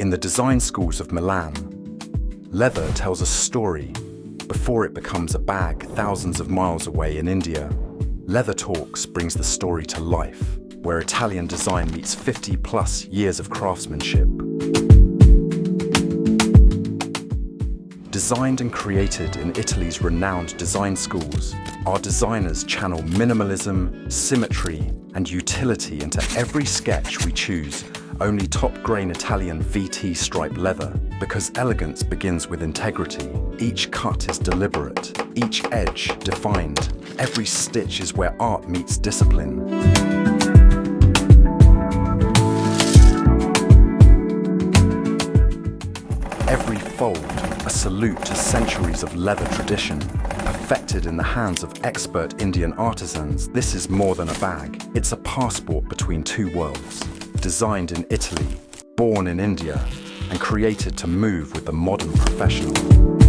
In the design schools of Milan, leather tells a story before it becomes a bag thousands of miles away in India. Leather Talks brings the story to life, where Italian design meets 50+ years of craftsmanship. Designed and created in Italy's renowned design schools, our designers channel minimalism, symmetry, and utility into every sketch we choose. Only top-grain Italian VT stripe leather, because elegance begins with integrity. Each cut is deliberate, each edge defined. Every stitch is where art meets discipline. Every fold, a salute to centuries of leather tradition, perfected in the hands of expert Indian artisans. This is more than a bag, it's a passport between two worlds. Designed in Italy, born in India, and created to move with the modern professional.